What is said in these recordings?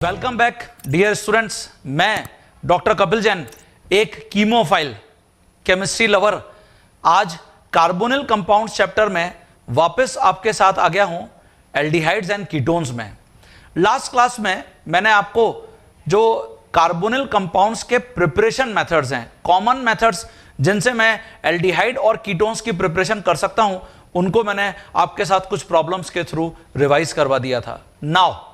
Welcome back dear students. मैं doctor Kapil Jain, एक chemophile chemistry lover, आज कार्बोनिल कंपाउंड्स चैप्टर में वापस आपके साथ आ गया हूं एल्डिहाइड्स एंड कीटोन्स में। लास्ट क्लास में मैंने आपको जो कार्बोनिल कंपाउंड्स के प्रिपरेशन मेथड्स हैं, कॉमन मेथड्स जिनसे मैं एल्डिहाइड और कीटोन्स की प्रिपरेशन कर सकता हूं, उनको मैंने आपके साथ कुछ प्रॉब्लम्स के थ्रू रिवाइज करवा दिया था। नाउ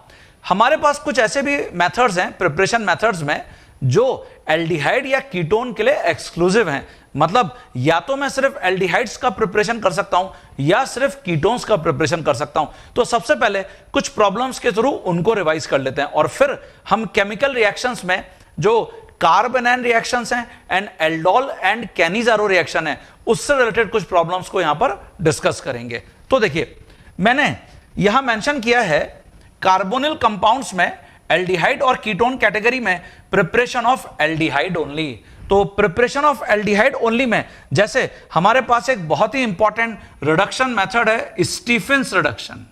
हमारे पास कुछ ऐसे भी मेथड्स हैं प्रिपरेशन मेथड्स में जो एल्डिहाइड या कीटोन के लिए एक्सक्लूसिव हैं। मतलब या तो मैं सिर्फ एल्डिहाइड्स का प्रिपरेशन कर सकता हूं या सिर्फ कीटोन्स का प्रिपरेशन कर सकता हूं। तो सबसे पहले कुछ प्रॉब्लम्स के थ्रू उनको रिवाइज कर लेते हैं और फिर हम केमिकल रिएक्शंस में जो कार्बेनैन रिएक्शंस हैं and aldol and Cannizzaro reaction है उससे रिलेटेड कुछ प्रॉब्लम्स को यहां पर डिस्कस करेंगे। तो देखिए, मैंने यहां मेंशन किया है कार्बोनिल कंपाउंड्स में एल्डिहाइड और कीटोन कैटेगरी में प्रिपरेशन ऑफ एल्डिहाइड ओनली। तो प्रिपरेशन ऑफ एल्डिहाइड ओनली में जैसे हमारे पास एक बहुत ही इंपॉर्टेंट रिडक्शन मेथड है स्टीफेंस रिडक्शन।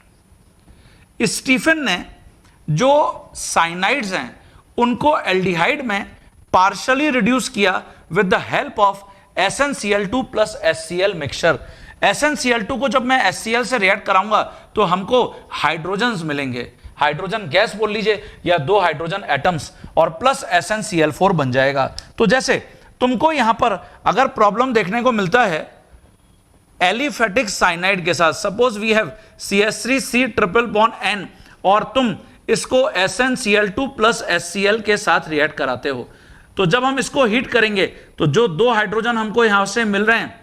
स्टीफेन ने जो साइनाइड्स हैं उनको एल्डिहाइड में पार्शियली रिड्यूस किया with the help of SnCl2 plus HCl mixture. SnCl2 को जब मैं HCl से रिएक्ट कराऊंगा तो हमको हाइड्रोजन्स मिलेंगे, हाइड्रोजन गैस बोल लीजिए या दो हाइड्रोजन एटम्स, और प्लस SnCl4 बन जाएगा। तो जैसे तुमको यहां पर अगर प्रॉब्लम देखने को मिलता है एलिफेटिक साइनाइड के साथ, suppose we have CH3C triple bond N और तुम इसको SnCl2 प्लस HCl के साथ रिएक्ट कराते हो, तो जब हम इसको हीट करेंगे तो जो दो हाइड्रोजन हमको यहां से मिल रहे हैं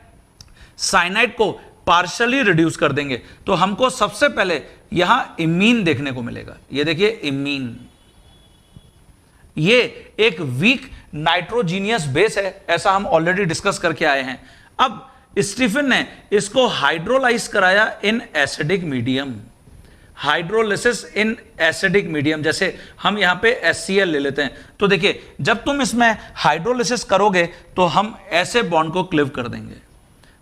साइनाइड को पार्शियली रिड्यूस कर देंगे तो हमको सबसे पहले यहां इमीन देखने को मिलेगा। ये देखिए इमीन, ये एक वीक नाइट्रोजीनियस बेस है, ऐसा हम ऑलरेडी डिस्कस करके आए हैं। अब स्टीफेन ने इसको हाइड्रोलाइज कराया in acidic medium, hydrolysis in acidic medium. जैसे हम यहां पे HCl ले लेते हैं, तो देखिए जब तुम इसमें हाइड्रोलिसिस करोगे तो हम ऐसे बॉन्ड को क्लिव कर देंगे,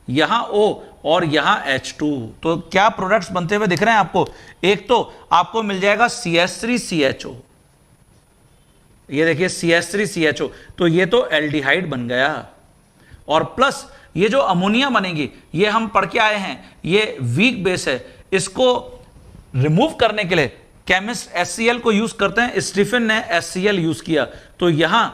यहां O और यहां H2। तो क्या प्रोडक्ट्स बनते हुए दिख रहे हैं आपको? एक तो आपको मिल जाएगा CH3CHO, ये देखिए CH3CHO, तो ये तो एल्डिहाइड बन गया, और प्लस ये जो अमोनिया बनेगी ये हम पढ़ के आए हैं, ये वीक बेस है, इसको रिमूव करने के लिए केमिस्ट HCl को यूज करते हैं, स्टीफेन ने HCl यूज किया, तो यहां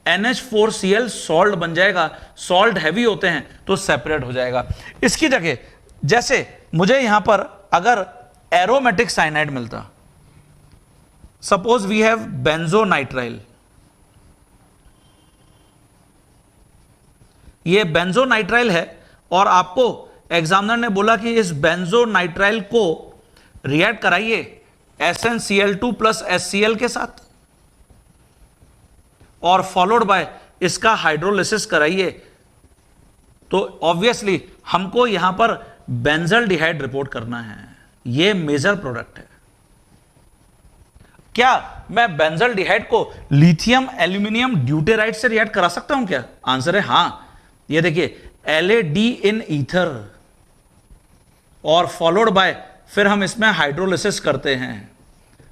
NH4Cl सॉल्ट बन जाएगा। सॉल्ट हैवी होते हैं तो सेपरेट हो जाएगा। इसकी जगह जैसे मुझे यहां पर अगर एरोमेटिक साइनाइड मिलता, सपोज वी हैव बेंजोनाइट्राइल, ये बेंजोनाइट्राइल है और आपको एग्जामिनर ने बोला कि इस बेंजोनाइट्राइल को रिएक्ट कराइए SnCl2 प्लस HCl के साथ और फॉलोड बाय इसका हाइड्रोलिसिस कराइए, तो ऑब्वियसली हमको यहां पर बेंजल्डिहाइड रिपोर्ट करना है। ये मेजर प्रोडक्ट है। क्या मैं बेंजल्डिहाइड को लिथियम एल्यूमिनियम ड्यूटेराइड से रिएक्ट करा सकता हूं क्या? आंसर है हां। ये देखिए LAD इन ईथर और फॉलोड बाय फिर हम इसमें हाइड्रोलिसिस करते हैं।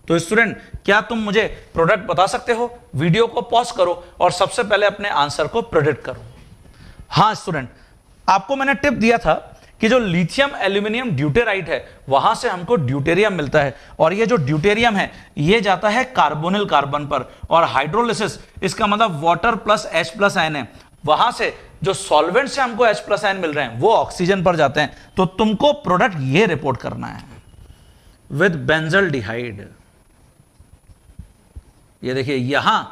तो स्टूडेंट, क्या तुम मुझे प्रोडक्ट बता सकते हो? वीडियो को पॉज करो और सबसे पहले अपने आंसर को प्रेडिक्ट करो। हां स्टूडेंट, आपको मैंने टिप दिया था कि जो लिथियम एल्यूमिनियम ड्यूटेराइड है वहां से हमको ड्यूटेरियम मिलता है, और ये जो ड्यूटेरियम है ये जाता है कार्बोनिल कार्बन पर, और हाइड्रोलिसिस इसका मतलब water plus H plus ion है, वहां से जो सॉल्वेंट से हमको H प्लस आयन मिल रहे हैं वो ऑक्सीजन पर जाते हैं। तो तुमको प्रोडक्ट ये रिपोर्ट करना है विद बेंजल्डिहाइड। ये देखिए यहां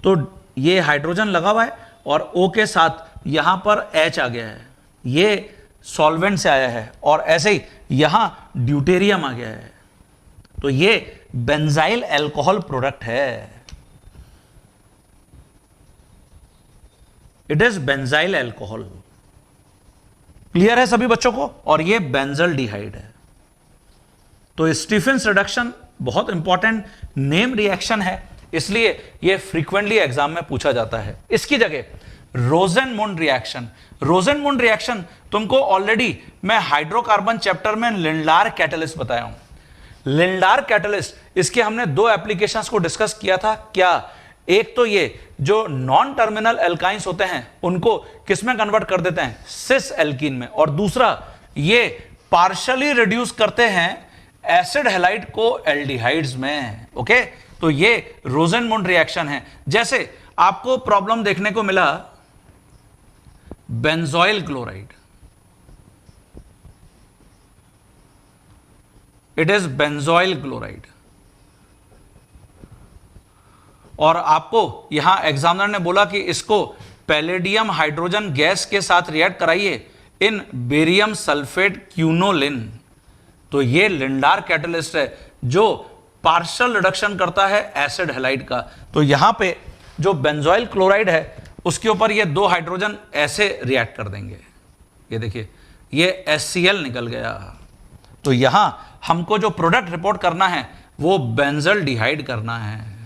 तो ये हाइड्रोजन लगा हुआ है और O के साथ यहां पर H आ गया है, ये सॉल्वेंट से आया है, और ऐसे ही यहां ड्यूटेरियम आ गया है, तो ये बेंजाइल अल्कोहल प्रोडक्ट है। It is benzyl alcohol. Clear है सभी बच्चों को? और ये बेंजल्डिहाइड है। तो स्टीफेंस रिडक्शन बहुत इंपॉर्टेंट नेम रिएक्शन है, इसलिए ये फ्रीक्वेंटली एग्जाम में पूछा जाता है। इसकी जगह रोजेनमुंड रिएक्शन, रोजेनमुंड रिएक्शन तुमको ऑलरेडी मैं हाइड्रोकार्बन चैप्टर में लिंडलार कैटलिस्ट बताया हूं। लिंडार कैटलिस्ट, इसके हमने दो एप्लीकेशंस को डिस्कस किया था। क्या? एक तो ये जो नॉन टर्मिनल एल्काइंस होते हैं उनको किस में कन्वर्ट कर देते हैं? सिस एल्कीन में। और दूसरा ये पार्शियली रिड्यूस करते हैं एसिड हैलाइड को एल्डिहाइड्स में। ओके, तो ये रोजेनमुंड रिएक्शन है। जैसे आपको प्रॉब्लम देखने को मिला benzoyl chloride, it is benzoyl chloride, और आपको यहां एग्जामिनर ने बोला कि इसको पैलेडियम हाइड्रोजन गैस के साथ रिएक्ट कराइए इन बेरियम सल्फेट क्यूनोलिन। तो ये लिंडार कैटलिस्ट है जो पार्शियल रिडक्शन करता है एसिड हैलाइड का। तो यहां पे जो बेंजोइल क्लोराइड है उसके ऊपर ये दो हाइड्रोजन ऐसे रिएक्ट कर देंगे। ये देखिए, ये HCl निकल गया। तो यहां हमको जो प्रोडक्ट रिपोर्ट करना है वो बेंजल डिहाइड करना है।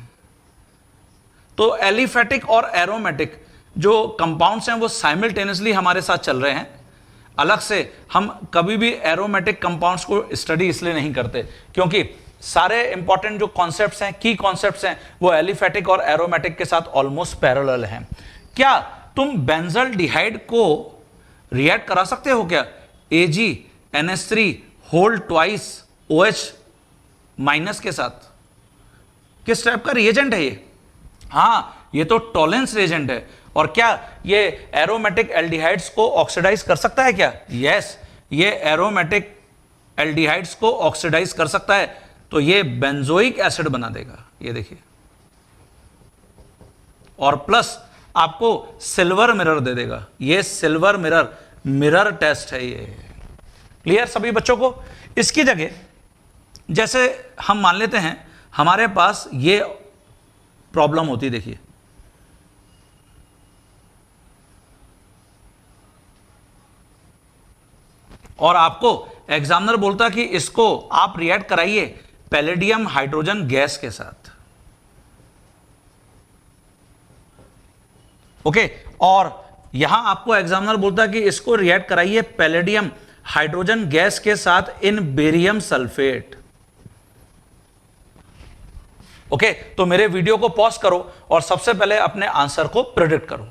तो एलिफेटिक और एरोमेटिक जो कंपाउंड्स हैं वो साइमल्टेनियसली हमारे साथ चल रहे हैं। अलग से हम कभी भी एरोमेटिक कंपाउंड्स को स्टडी इसलिए नहीं करते क्योंकि सारे इंपॉर्टेंट जो कॉन्सेप्ट्स हैं, की कॉन्सेप्ट्स हैं, वो एलिफेटिक और एरोमेटिक के साथ ऑलमोस्ट पैरेलल हैं। क्या तुम बेंजल डिहाइड को रिएक्ट करा सकते हो क्या AgNH3 whole twice OH minus के साथ? किस टाइप का रिएजेंट है ये? हाँ, ये तो टॉलेंस रिएजेंट है। और क्या ये एरोमेटिक एल्डिहाइड्स को ऑक्सीडाइज कर सकता है क्या? यस, ये एरोमेटिक एल्डिहाइड्स को ऑक्सीडाइज कर सकता है। तो ये बेंजोइक एसिड बना देगा, ये देखिए, और प्लस आपको सिल्वर मिरर दे देगा। ये सिल्वर मिरर टेस्ट है ये। क्लियर सभी बच्चों को? इसकी जगह जैसे हम मान लेते हैं हमारे पास ये प्रॉब्लम होती, देखिए और आपको एग्जामिनर बोलता कि इसको आप रिएक्ट कराइए पैलेडियम हाइड्रोजन गैस के साथ। ओके, और यहां आपको एग्जामिनर बोलता कि इसको रिएक्ट कराइए पैलेडियम हाइड्रोजन गैस के साथ इन बेरियम सल्फेट। ओके, तो मेरे वीडियो को पॉज करो और सबसे पहले अपने आंसर को प्रेडिक्ट करो।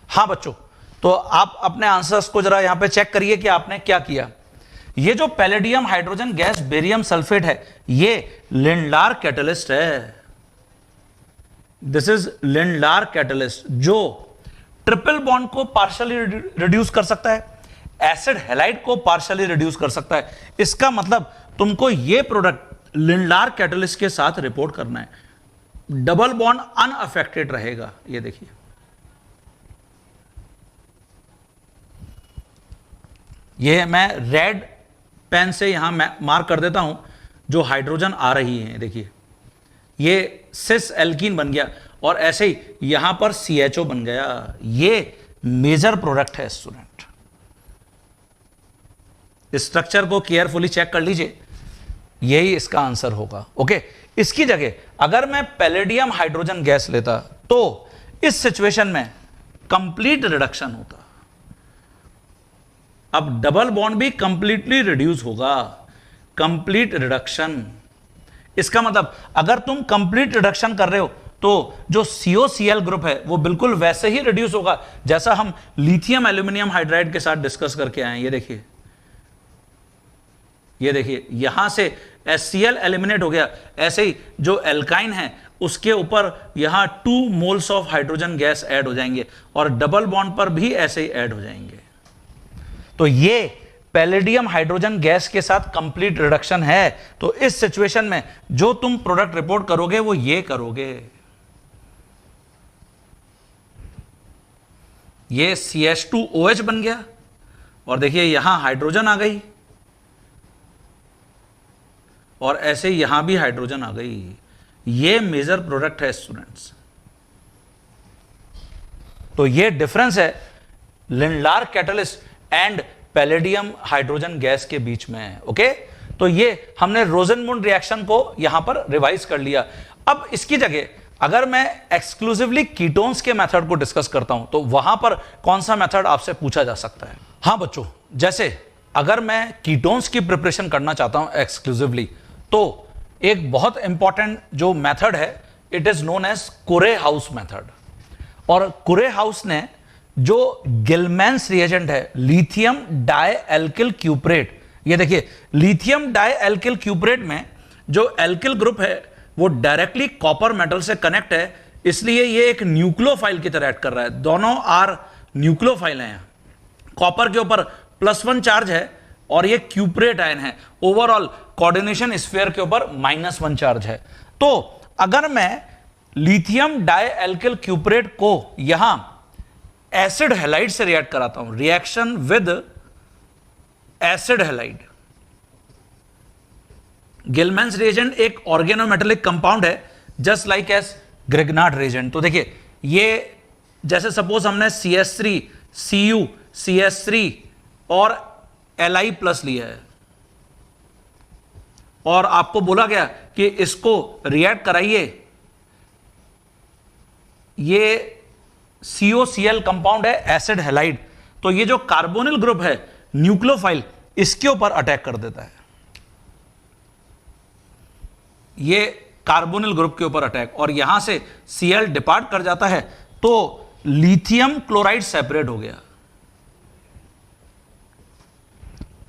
हां बच्चों, तो आप अपने आंसर्स को जरा यहां पे चेक करिए कि आपने क्या किया। ये जो palladium hydrogen gas barium sulphate है ये लिंडार कैटलिस्ट है। दिस इज लिंडार कैटलिस्ट जो ट्रिपल बॉन्ड को पार्शियली रिड्यूस कर सकता है, एसिड हैलाइड को पार्शियली रिड्यूस कर सकता है। इसका मतलब तुमको ये प्रोडक्ट लिंडार कैटलिस्ट के साथ रिपोर्ट करना है। डबल बॉन्ड अनअफेक्टेड रहेगा। ये देखिए, ये मैं रेड पेन से यहां मैं मार्क कर देता हूं जो हाइड्रोजन आ रही है। देखिए, ये सिस एल्कीन बन गया और ऐसे ही यहां पर CHO बन गया। ये मेजर प्रोडक्ट है स्टूडेंट। स्ट्रक्चर को केयरफुली चेक कर लीजिए, यही इसका आंसर होगा। ओके, इसकी जगह अगर मैं पैलेडियम हाइड्रोजन गैस लेता तो इस सिचुएशन में कंप्लीट रिडक्शन होता। अब डबल बॉन्ड भी कंप्लीटली रिड्यूस होगा, कंप्लीट रिडक्शन। इसका मतलब अगर तुम कंप्लीट रिडक्शन कर रहे हो तो जो COCl ग्रुप है वो बिल्कुल वैसे ही रिड्यूस होगा जैसा हम लिथियम एल्यूमिनियम हाइड्राइड के साथ डिस्कस करके आए। ये देखिए, ये देखिए, यहां से HCl एलिमिनेट हो गया। ऐसे ही जो एल्काइन है उसके ऊपर यहां 2 moles of hydrogen gas add हो जाएंगे और डबल बॉन्ड पर भी ऐसे ही ऐड हो जाएंगे। तो ये पैलेडियम हाइड्रोजन गैस के साथ कंप्लीट रिडक्शन है। तो इस सिचुएशन में जो तुम प्रोडक्ट रिपोर्ट करोगे वो ये करोगे। ये CH2OH बन गया और देखिए यहां हाइड्रोजन आ गई और ऐसे यहां भी हाइड्रोजन आ गई। ये मेजर प्रोडक्ट है स्टूडेंट्स। तो ये डिफरेंस है Lindlar catalyst and palladium hydrogen gas के बीच में। ओके, तो ये हमने रोजेनमुंड रिएक्शन को यहां पर रिवाइज कर लिया। अब इसकी जगह अगर मैं एक्सक्लूसिवली कीटोन्स के मेथड को डिस्कस करता हूं तो वहां पर कौन सा मेथड आपसे पूछा जा सकता है? हां बच्चों, जैसे अगर मैं कीटोन्स की प्रिपरेशन करना चाहता हूं एक्सक्लूसिवली तो एक बहुत इंपॉर्टेंट जो मेथड है, it is known as Corey House method. और कुरे हाउस ने जो गिलमैन्स रिएजेंट है लिथियम डाई एल्किल क्यूपरेट, ये देखिए लिथियम डाई एल्किल क्यूपरेट में जो एल्किल ग्रुप है वो डायरेक्टली कॉपर मेटल से कनेक्ट है, इसलिए ये एक न्यूक्लियोफाइल की तरह एक्ट कर रहा है। दोनों आर न्यूक्लियोफाइल हैं। कॉपर के ऊपर +1 चार्ज है और ये क्यूपरेट आयन है। ओवरऑल कोऑर्डिनेशन स्फीयर के ऊपर -1 चार्ज है। तो अगर मैं लिथियम डाई एल्किल क्यूपरेट को यहां एसिड हैलाइड से रिएक्ट कराता हूं, reaction with acid halide, Gilman's reagent एक ऑर्गेनोमेटेलिक कंपाउंड है just like as Grignard reagent. तो देखिए ये जैसे सपोज हमने CH3 Cu CH3 और Li+ लिया है और आपको बोला गया कि इसको रिएक्ट कराइए, ये COCl कंपाउंड है एसिड हैलाइड, तो ये जो कार्बोनिल ग्रुप है न्यूक्लियोफाइल इसके ऊपर अटैक कर देता है, ये कार्बोनिल ग्रुप के ऊपर अटैक, और यहां से Cl डिपार्ट कर जाता है तो लिथियम क्लोराइड सेपरेट हो गया।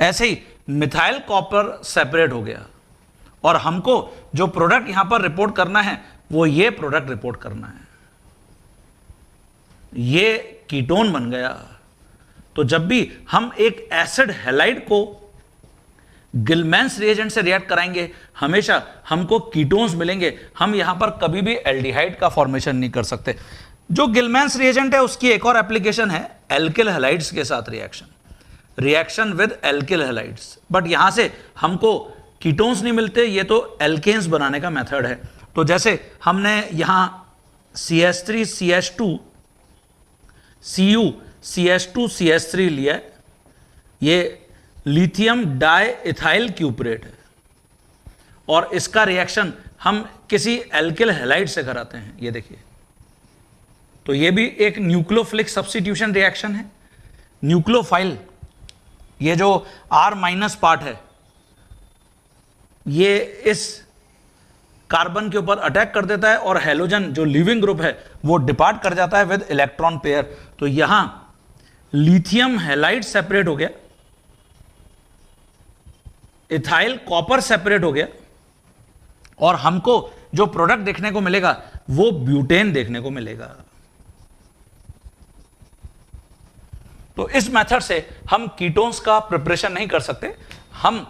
ऐसे ही मिथाइल कॉपर सेपरेट हो गया और हमको जो प्रोडक्ट यहां पर रिपोर्ट करना है वो ये प्रोडक्ट रिपोर्ट करना है, ये कीटोन बन गया। तो जब भी हम एक एसिड हैलाइड को गिलमैन्स रिएजेंट से रिएक्ट कराएंगे हमेशा हमको कीटोन्स मिलेंगे, हम यहां पर कभी भी एल्डिहाइड का फॉर्मेशन नहीं कर सकते। जो गिलमैन्स रिएजेंट है उसकी एक और एप्लीकेशन है एल्किल हैलाइड्स के साथ reaction with alkyl halides, but यहां से हमको कीटोन्स नहीं मिलते, ये तो एल्केन्स बनाने का मेथड है। तो जैसे हमने यहां CH3 CH2 Cu CH2 CH3 लिया है, ये लिथियम डाई इथाइल क्यूपरेट है और इसका रिएक्शन हम किसी एल्किल हैलाइड से कराते हैं, ये देखिए। तो ये भी एक न्यूक्लियोफिलिक सब्स्टिट्यूशन रिएक्शन है। न्यूक्लियोफाइल, ये जो R- पार्ट है ये इस कार्बन के ऊपर अटैक कर देता है और हैलोजन जो लिविंग ग्रुप है वो डिपार्ट कर जाता है विद इलेक्ट्रॉन पेयर। तो यहां लिथियम हैलाइड सेपरेट हो गया, इथाइल कॉपर सेपरेट हो गया और हमको जो प्रोडक्ट देखने को मिलेगा वो ब्यूटेन देखने को मिलेगा। तो इस मेथड से हम कीटोन्स का प्रिपरेशन नहीं कर सकते। हम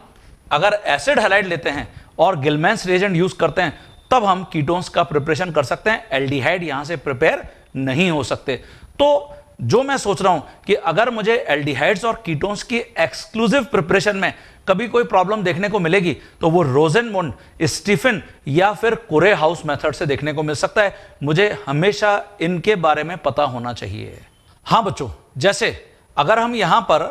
अगर एसिड हैलाइड लेते हैं और गिलमैन्स रिएजेंट यूज करते हैं तब हम कीटोन्स का प्रिपरेशन कर सकते हैं, एल्डिहाइड यहां से प्रिपेयर नहीं हो सकते। तो जो मैं सोच रहा हूं कि अगर मुझे एल्डिहाइड्स और कीटोन्स की एक्सक्लूसिव प्रिपरेशन में कभी कोई प्रॉब्लम देखने को मिलेगी तो वो रोजेनमुंड, स्टीफन या फिर कुरे हाउस मेथड से देखने को मिल सकता है। मुझे हमेशा इनके बारे में पता होना चाहिए। हां बच्चों, जैसे अगर हम यहां पर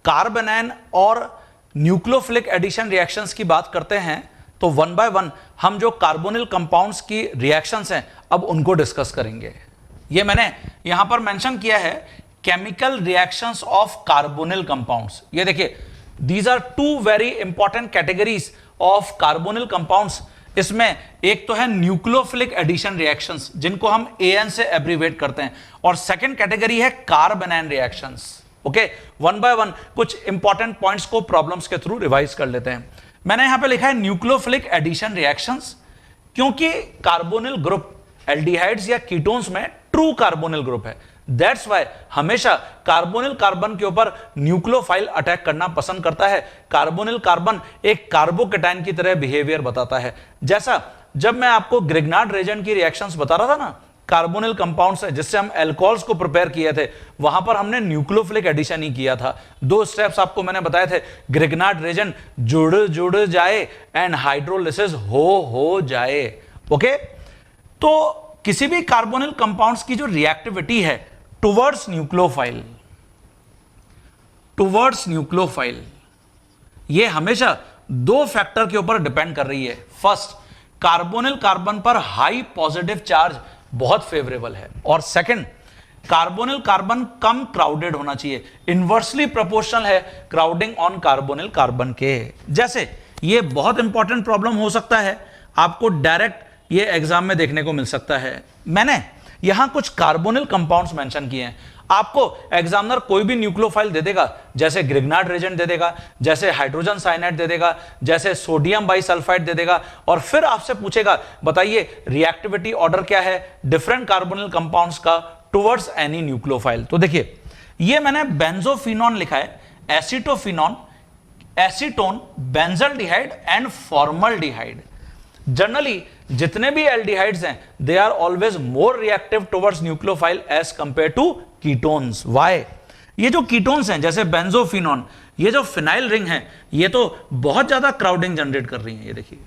कार्बेनाइन और न्यूक्लियोफिलिक एडिशन रिएक्शंस की बात करते हैं तो 1 बाय 1 हम जो कार्बोनिल कंपाउंड्स की रिएक्शंस हैं अब उनको डिस्कस करेंगे। ये मैंने यहां पर मेंशन किया है chemical reactions of carbonyl compounds. ये देखिए these are 2 very important categories of carbonyl compounds. इसमें एक तो है न्यूक्लियोफिलिक एडिशन रिएक्शंस जिनको हम AN से एब्रीवेट करते हैं, और सेकंड कैटेगरी है कार्बेनाइन रिएक्शंस। ओके, 1 बाय 1 कुछ इंपॉर्टेंट पॉइंट्स को प्रॉब्लम्स के थ्रू रिवाइज कर लेते हैं। मैंने यहां पे लिखा है न्यूक्लियोफिलिक एडिशन रिएक्शंस, क्योंकि कार्बोनिल ग्रुप एल्डिहाइड्स या कीटोन्स में ट्रू कार्बोनिल ग्रुप है, दैट्स वाई हमेशा कार्बोनिल कार्बन के ऊपर न्यूक्लियोफाइल अटैक करना पसंद करता है। कार्बोनिल कार्बन एक कार्बोकेटाइन की तरह बिहेवियर बताता है। जैसा जब मैं आपको ग्रिग्नार्ड रिएजेंट की रिएक्शंस बता रहा था ना, कार्बोनिल कंपाउंड्स है जिससे हम अल्कोहल्स को प्रिपेयर किए थे, वहां पर हमने न्यूक्लियोफिलिक एडिशन ही किया था। 2 स्टेप्स आपको मैंने बताए थे, ग्रिग्नार्ड रिएजेंट जुड़ जाए एंड हाइड्रोलिसिस हो जाए। ओके, तो किसी भी कार्बोनिल कंपाउंड्स की जो रिएक्टिविटी है टुवर्ड्स न्यूक्लियोफाइल ये हमेशा 2 फैक्टर के ऊपर डिपेंड कर रही है। फर्स्ट, कार्बोनिल कार्बन पर हाई पॉजिटिव चार्ज बहुत फेवरेबल है, और सेकंड, कार्बोनिल कार्बन कम क्राउडेड होना चाहिए, इनवर्सली प्रोपोर्शनल है क्राउडिंग ऑन कार्बोनिल कार्बन के। जैसे ये बहुत इंपॉर्टेंट प्रॉब्लम हो सकता है, आपको डायरेक्ट ये एग्जाम में देखने को मिल सकता है। मैंने यहां कुछ कार्बोनिल कंपाउंड्स मेंशन किए हैं। आपको एग्जामिनर कोई भी न्यूक्लियोफाइल दे देगा, जैसे ग्रिग्नार्ड रेजेंट दे देगा, जैसे हाइड्रोजन साइनाइड दे देगा, जैसे सोडियम बाइसल्फाइड दे देगा, और फिर आपसे पूछेगा बताइए रिएक्टिविटी ऑर्डर क्या है डिफरेंट कार्बोनिल कंपाउंड्स का टुवर्ड्स एनी न्यूक्लियोफाइल। तो देखिए ये मैंने बेंजोफिनॉन लिखा है, acetophenone, acetone, benzaldehyde and formaldehyde. Generally जितने भी एल्डिहाइड्स हैं they are always more reactive towards nucleophile as compare to ketones. Why? ये जो कीटोन्स हैं जैसे बेंजोफिनॉन, ये जो फिनाइल रिंग है, ये तो बहुत ज्यादा क्राउडिंग जनरेट कर रही है, ये देखिए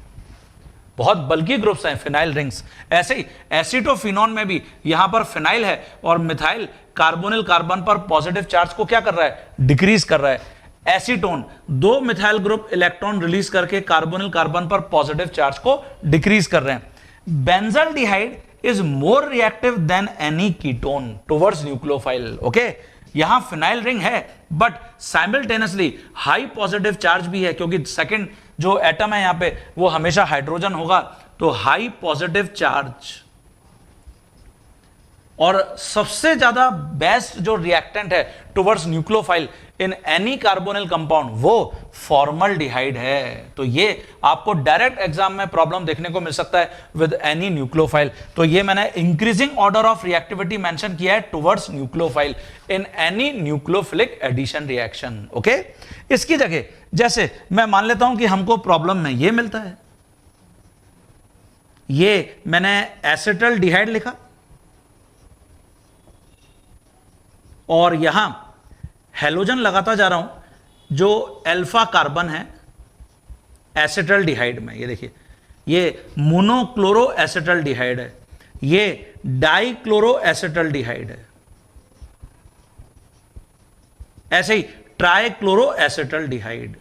बहुत बल्कि ग्रुप्स हैं फिनाइल रिंग्स। ऐसे ही एसीटोफिनॉन में भी यहां पर फिनाइल है और मिथाइल कार्बोनिल कार्बन पर पॉजिटिव चार्ज को क्या कर रहा है, डिक्रीज कर रहा है। एसीटोन दो मिथाइल ग्रुप इलेक्ट्रॉन रिलीज करके कार्बोनिल कार्बन पर पॉजिटिव चार्ज को डिक्रीज कर रहे हैं। Benzaldehyde is more reactive than any ketone towards nucleophile. Okay, यहां फिनाइल रिंग है but simultaneously high positive charge भी है, क्योंकि सेकंड जो एटम है यहां पे वो हमेशा हाइड्रोजन होगा, तो हाई पॉजिटिव चार्ज। और सबसे ज्यादा बेस्ट जो रिएक्टेंट है towards nucleophile in any carbonyl compound वो फॉर्मल्डिहाइड है। तो ये आपको डायरेक्ट एग्जाम में प्रॉब्लम देखने को मिल सकता है विद एनी न्यूक्लियोफाइल। तो ये मैंने increasing order of reactivity mention किया है towards nucleophile in any nucleophilic addition reaction. Okay, इसकी जगह जैसे मैं मान लेता हूं कि हमको प्रॉब्लम में ये मिलता है, ये मैंने एसिटल्डिहाइड लिखा और यहां हेलोजन लगाता जा रहा हूं जो अल्फा कार्बन है एसिटल्डिहाइड में। ये देखिए ये मोनोक्लोरो एसिटल्डिहाइड है, ये डाइक्लोरो एसिटल्डिहाइड है, ऐसे ही ट्राइक्लोरो एसिटल्डिहाइड।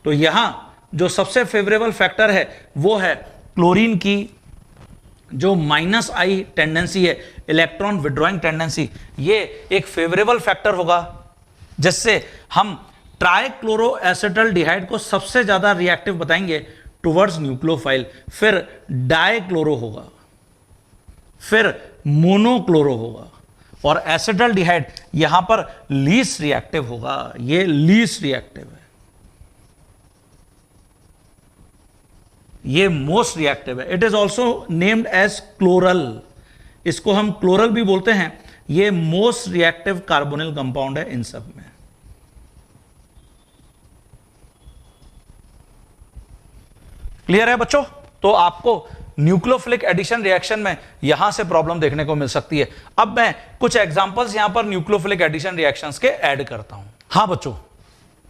तो यहां जो सबसे फेवरेबल फैक्टर है वो है क्लोरीन की जो -I टेंडेंसी है, इलेक्ट्रॉन विड्रॉइंग टेंडेंसी, ये एक फेवरेबल फैक्टर होगा जिससे हम ट्राइक्लोरो एसिटल्डिहाइड को सबसे ज्यादा रिएक्टिव बताएंगे टुवर्ड्स न्यूक्लियोफाइल। फिर डाइक्लोरो होगा, फिर मोनोक्लोरो होगा, और एसिटल्डिहाइड यहां पर लीस्ट रिएक्टिव होगा, ये लीस्ट रिएक्टिव है, ये मोस्ट रिएक्टिव है। It is also named as chloral, इसको हम क्लोरल भी बोलते हैं। ये मोस्ट रिएक्टिव कार्बोनिल कंपाउंड है इन सब में। क्लियर है बच्चों? तो आपको न्यूक्लियोफिलिक एडिशन रिएक्शन में यहां से प्रॉब्लम देखने को मिल सकती है। अब मैं कुछ एग्जांपल्स यहां पर न्यूक्लियोफिलिक एडिशन रिएक्शंस के ऐड करता हूं। हां बच्चों,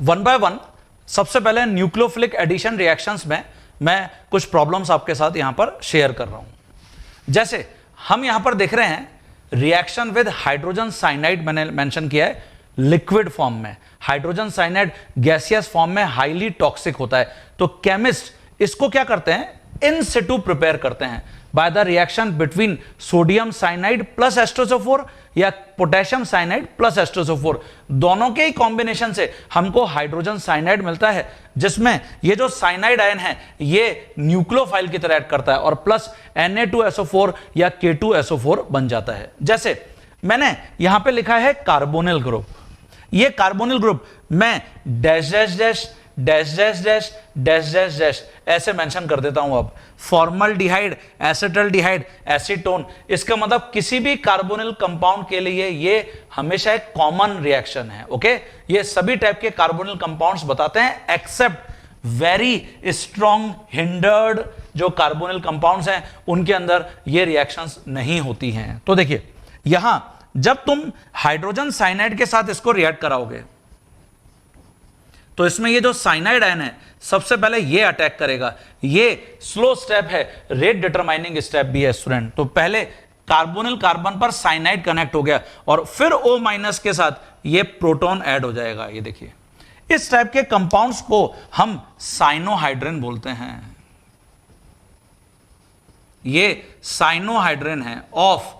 वन बाय वन सबसे पहले न्यूक्लियोफिलिक एडिशन रिएक्शंस में मैं कुछ प्रॉब्लम्स आपके साथ यहां पर शेयर कर रहा हूं। जैसे हम यहां पर देख रहे हैं रिएक्शन विद हाइड्रोजन साइनाइड, मैंने मेंशन किया है लिक्विड फॉर्म में। हाइड्रोजन साइनाइड गैसियस फॉर्म में हाईली टॉक्सिक होता है, तो केमिस्ट इसको क्या करते हैं, इन सिटू प्रिपेयर करते हैं by the reaction between sodium cyanide plus H2SO4 या पोटेशियम साइनाइड प्लस H2SO4। दोनों के ही कॉम्बिनेशन से हमको हाइड्रोजन साइनाइड मिलता है, जिसमें ये जो साइनाइड आयन है ये न्यूक्लियोफाइल की तरह एक्ट करता है और प्लस Na2SO4 या K2SO4 बन जाता है। जैसे मैंने यहां पे लिखा है कार्बोनिल ग्रुप, ये कार्बोनिल ग्रुप मैं dash dash dash dash dash dash dash dash dash ऐसे मेंशन कर देता हूं। अब फॉर्मल्डिहाइड, एसिटल्डिहाइड, एसीटोन, इसका मतलब किसी भी कार्बोनिल कंपाउंड के लिए ये हमेशा एक कॉमन रिएक्शन है। ओके, ये सभी टाइप के कार्बोनिल कंपाउंड्स बताते हैं एक्सेप्ट वेरी स्ट्रॉन्ग हिंडर्ड जो कार्बोनिल कंपाउंड्स हैं उनके अंदर ये रिएक्शंस नहीं होती हैं। तो देखिए यहां जब तुम हाइड्रोजन साइनाइड के साथ इसको रिएक्ट कराओगे तो इसमें ये जो साइनाइड आयन है सबसे पहले ये अटैक करेगा। ये स्लो स्टेप है, रेट डिटरमाइनिंग स्टेप भी है स्टूडेंट। तो पहले कार्बोनिल कार्बन पर साइनाइड कनेक्ट हो गया और फिर O- के साथ ये प्रोटॉन ऐड हो जाएगा। ये देखिए इस टाइप के कंपाउंड्स को हम साइनोहाइड्रिन बोलते हैं। ये साइनोहाइड्रिन है of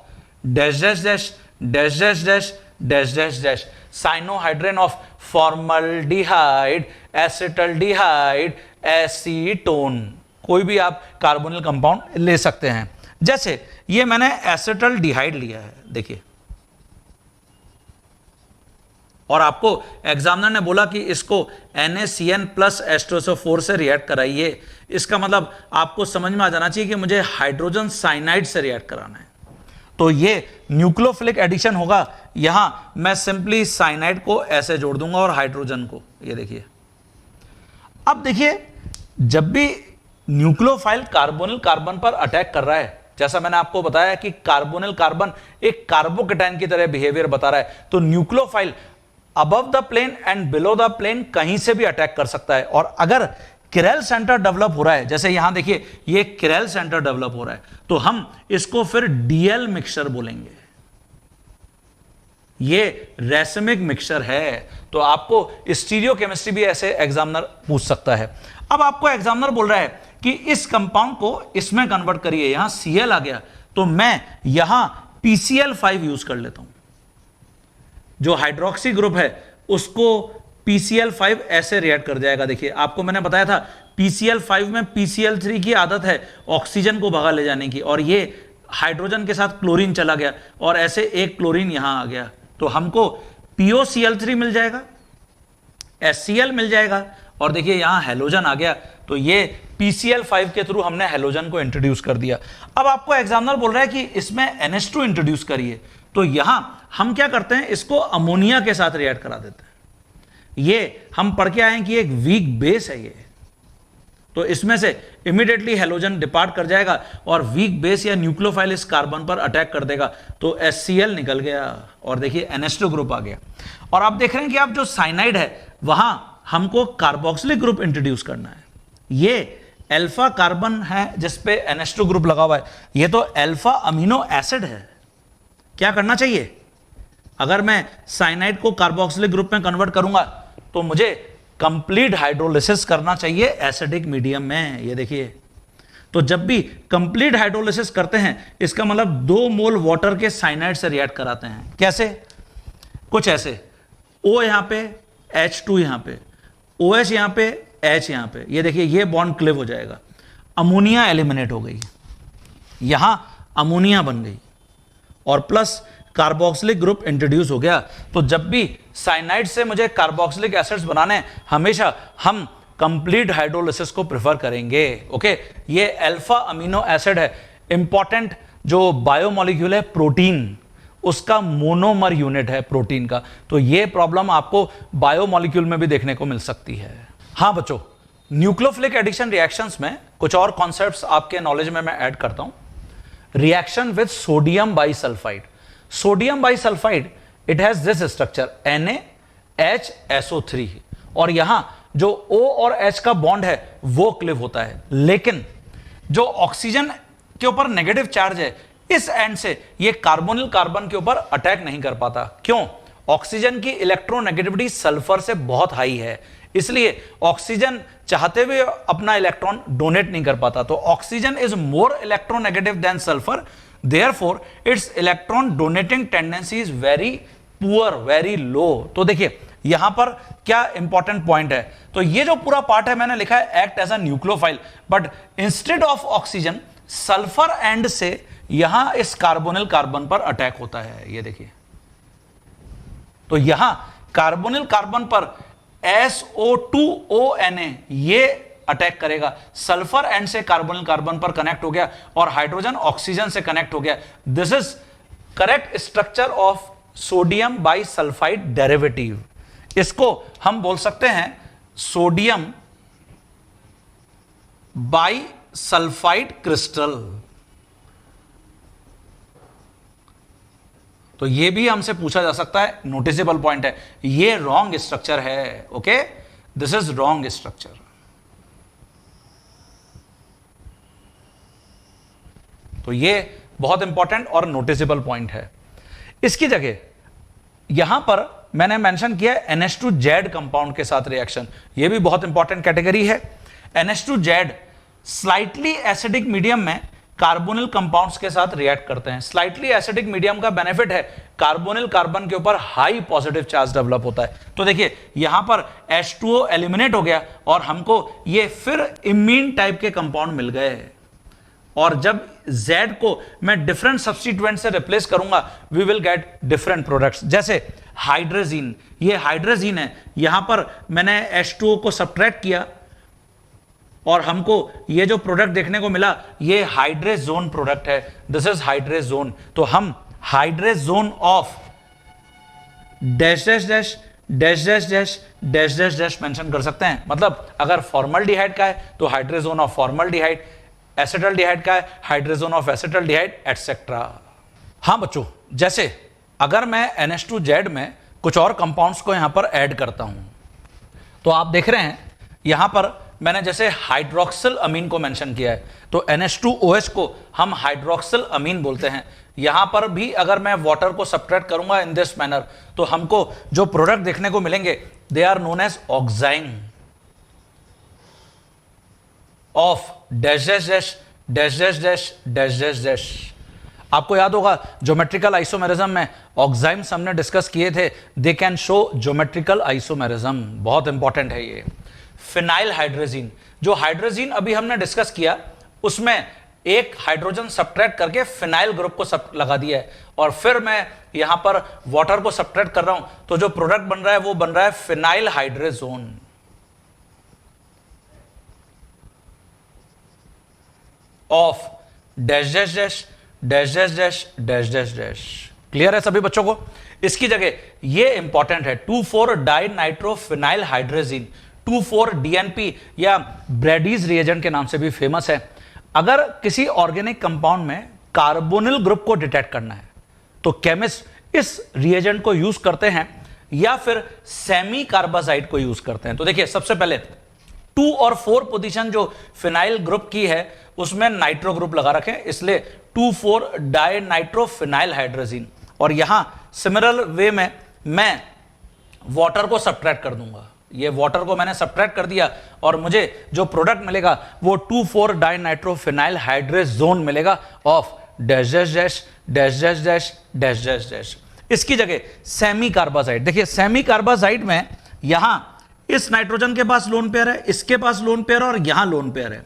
dash dash dash dash dash dash dash dash dash, cyanohydrin of formaldehyde, acetaldehyde, acetone, कोई भी आप कार्बोनिल कंपाउंड ले सकते हैं। जैसे ये मैंने एसिटल्डिहाइड लिया है, देखिए, और आपको एग्जामिनर ने बोला कि इसको NaCN प्लस H2SO4 से रिएक्ट कराइए। इसका मतलब आपको समझ में आ जाना चाहिए कि मुझे हाइड्रोजन साइनाइड से रिएक्ट कराना है। तो ये न्यूक्लियोफिलिक एडिशन होगा। यहां मैं सिंपली साइनाइड को ऐसे जोड़ दूंगा और हाइड्रोजन को, ये देखिए। अब देखिए, जब भी न्यूक्लियोफाइल कार्बोनिल कार्बन पर अटैक कर रहा है, जैसा मैंने आपको बताया कि कार्बोनिल कार्बन एक कार्बोकेटाइन की तरह बिहेवियर बता रहा है, तो nucleophile above the plane and below the plane कहीं से भी अटैक कर सकता है। और अगर किरेल सेंटर डेवलप हो रहा है, जैसे यहां देखिए ये किरेल सेंटर डेवलप हो रहा है, तो हम इसको फिर डीएल मिक्सचर बोलेंगे। ये रेसिमिक मिक्सचर है। तो आपको स्टीरियोकेमिस्ट्री भी ऐसे एग्जामिनर पूछ सकता है। अब आपको एग्जामिनर बोल रहा है कि इस कंपाउंड को इसमें कन्वर्ट करिए, यहां Cl आ गया, तो मैं यहां PCl5 यूज कर लेता हूं। जो हाइड्रोक्सी ग्रुप है उसको PCl5 ऐसे रिएक्ट कर जाएगा। देखिए, आपको मैंने बताया था PCl5 में PCl3 की आदत है ऑक्सीजन को भगा ले जाने की, और ये हाइड्रोजन के साथ क्लोरीन चला गया और ऐसे एक क्लोरीन यहां आ गया, तो हमको POCl3 मिल जाएगा, HCl मिल जाएगा, और देखिए यहां हेलोजन आ गया, तो ये PCl5 के थ्रू हमने हेलोजन को इंट्रोड्यूस कर दिया। अब आपको एग्जामिनर बोल रहा है कि इसमें NH2 इंट्रोड्यूस करिए, तो यहां हम क्या करते हैं, इसको अमोनिया के साथ रिएक्ट करा देते हैं। ये हम पढ़ के आए कि एक वीक बेस है ये, तो इसमें से इमीडिएटली हेलोजन डिपार्ट कर जाएगा और वीक बेस या न्यूक्लियोफाइल इस कार्बन पर अटैक कर देगा, तो HCl निकल गया और देखिए NH2 ग्रुप आ गया। और आप देख रहे हैं कि आप जो साइनाइड है वहां हमको कार्बोक्सिलिक ग्रुप इंट्रोड्यूस करना है। ये अल्फा कार्बन है जिसपे NH2 ग्रुप लगा हुआ है, ये तो अल्फा अमीनो एसिड है। क्या करना चाहिए, अगर मैं साइनाइड को कार्बोक्सिलिक ग्रुप में कन्वर्ट करूंगा तो मुझे कंप्लीट हाइड्रोलिसिस करना चाहिए एसिडिक मीडियम में। ये देखिए, तो जब भी कंप्लीट हाइड्रोलिसिस करते हैं इसका मतलब 2 मोल वाटर के साइनाइड से रिएक्ट कराते हैं। कैसे, कुछ ऐसे, O यहां पे, H2 यहां पे, OH यहां पे, H यहां पे, ये देखिए ये बॉन्ड क्लिव हो जाएगा, अमोनिया एलिमिनेट हो गई, यहां अमोनिया बन गई और प्लस कार्बोक्सिलिक ग्रुप इंट्रोड्यूस हो गया। तो जब भी साइनाइड से मुझे कार्बोक्सिलिक एसिड्स बनाने, हमेशा हम कंप्लीट हाइड्रोलिसिस को प्रेफर करेंगे। ओके, ये अल्फा अमीनो एसिड है, इंपॉर्टेंट जो बायोमोलिक्यूल है प्रोटीन, उसका मोनोमर यूनिट है प्रोटीन का। तो ये प्रॉब्लम आपको बायोमोलिक्यूल में भी देखने को मिल सकती है। हाँ बच्चों, न्यूक्लियोफिलिक एडिशन रिएक्शंस में कुछ और कॉन्सेप्ट्स आपके नॉलेज में मैं ऐड करता हूं। Reaction with sodium bisulphide, sodium bisulphide it has this structure NaHSO3, और यहां जो O और H का बॉन्ड है वो क्लिव होता है, लेकिन जो ऑक्सीजन के ऊपर नेगेटिव चार्ज है इस एंड से ये कार्बोनिल कार्बन के ऊपर अटैक नहीं कर पाता। क्यों? ऑक्सीजन की इलेक्ट्रोनेगेटिविटी सल्फर से बहुत हाई है, इसलिए ऑक्सीजन चाहते हुए अपना इलेक्ट्रॉन डोनेट नहीं कर पाता। तो oxygen is more electronegative than sulphur, therefore it's electron donating tendency is very poor, very low. तो देखिए यहां पर क्या इंपॉर्टेंट पॉइंट है, तो ये जो पूरा पार्ट है मैंने लिखा है act as a nucleophile, but instead of oxygen sulphur and से यहां इस कार्बोनिल कार्बन पर अटैक होता है। ये देखिए, तो यहां कार्बोनिल कार्बन पर SO2ONA ये अटैक करेगा, सल्फर एंड से कार्बोनिल कार्बन पर कनेक्ट हो गया और हाइड्रोजन ऑक्सीजन से कनेक्ट हो गया। This is correct structure of sodium bisulphide derivative. इसको हम बोल सकते हैं सोडियम बाइसल्फाइड क्रिस्टल। तो ये भी हमसे पूछा जा सकता है, नोटिसेबल पॉइंट है, ये रॉन्ग स्ट्रक्चर है। Okay, this is wrong structure. तो ये बहुत इंपॉर्टेंट और नोटिसेबल पॉइंट है। इसकी जगह यहां पर मैंने मेंशन किया है NH2Z कंपाउंड के साथ रिएक्शन, ये भी बहुत इंपॉर्टेंट कैटेगरी है। NH2Z स्लाइटली एसिडिक मीडियम में कार्बोनिल कंपाउंड्स के साथ रिएक्ट करते हैं। स्लाइटली एसिडिक मीडियम का बेनिफिट है, कार्बोनिल कार्बन के ऊपर हाई पॉजिटिव चार्ज डेवलप होता है। तो देखिए यहां पर H2O एलिमिनेट हो गया और हमको ये फिर इमीन टाइप के कंपाउंड मिल गए। और जब Z को मैं डिफरेंट सब्स्टिट्यूएंट से रिप्लेस करूंगा, we will get different products. जैसे हाइड्रोजीन, ये हाइड्रोजीन है, यहां पर मैंने H2O को सब्ट्रैक्ट किया और हमको ये जो प्रोडक्ट देखने को मिला ये हाइड्रेजोन प्रोडक्ट है। This is hydrazone. तो हम hydrazone of dash dash dash dash dash dash dash dash dash mention कर सकते हैं। मतलब अगर फॉर्मल्डिहाइड का है तो हाइड्रेजोन ऑफ फॉर्मल्डिहाइड, एसिटल्डिहाइड का है हाइड्रेजोन ऑफ एसिटल्डिहाइड, एटसेट्रा। हाँ बच्चों, जैसे अगर मैं NH2Z में कुछ और कंपाउंड्स को यहां पर ऐड करता हूं तो आप देख रहे हैं यहां पर मैंने जैसे हाइड्रोक्सिल अमीन को मेंशन किया है, तो NH2OH को हम हाइड्रोक्सिल अमीन बोलते हैं। यहां पर भी अगर मैं वाटर को सब्ट्रैक्ट करूंगा इन दिस मैनर तो हमको जो प्रोडक्ट देखने को मिलेंगे they are known as oxime of dash dash dash dash dash dash dash dash dash. आपको याद होगा ज्योमेट्रिकल आइसोमेरिज्म में ऑक्साइम्स हमने डिस्कस किए थे, they can show geometrical isomerism, बहुत इंपॉर्टेंट है ये। फिनाइल हाइड्रोजीन, जो हाइड्रोजीन अभी हमने डिस्कस किया उसमें एक हाइड्रोजन सब्ट्रैक्ट करके फिनाइल ग्रुप को सब लगा दिया है और फिर मैं यहां पर वाटर को सब्ट्रैक्ट कर रहा हूं तो जो प्रोडक्ट बन रहा है वो बन रहा है phenyl hydrazone of dash dash dash dash dash dash dash dash dash. Clear है सभी बच्चों को? इसकी जगह ये इंपॉर्टेंट है 2,4 डाई नाइट्रोफिनाइल हाइड्रोजीन, 2,4 DNP या ब्रैडीज रिएजेंट के नाम से भी फेमस है। अगर किसी ऑर्गेनिक कंपाउंड में कार्बोनिल ग्रुप को डिटेक्ट करना है तो केमिस्ट इस रिएजेंट को यूज करते हैं या फिर सेमी कार्बाजाइड को यूज करते हैं। तो देखिए सबसे पहले 2 और 4 पोजीशन जो फिनाइल ग्रुप की है उसमें नाइट्रो ग्रुप लगा रखें, इसलिए 2,4 डाई नाइट्रोफिनाइल हाइड्रोजीन। और यहां सिमिलर वे में मैं वाटर को सब्ट्रैक्ट कर दूंगा, ये वाटर को मैंने सब्ट्रैक्ट कर दिया और मुझे जो प्रोडक्ट मिलेगा वो 2,4 डाई नाइट्रोफिनाइल हाइड्रोजोन मिलेगा of dash dash dash dash dash dash dash dash dash. इसकी जगह सेमी कार्बाजाइड, देखिए सेमी कार्बाजाइड में यहां इस नाइट्रोजन के पास लोन पेयर है, इसके पास लोन पेयर है और यहां लोन पेयर है।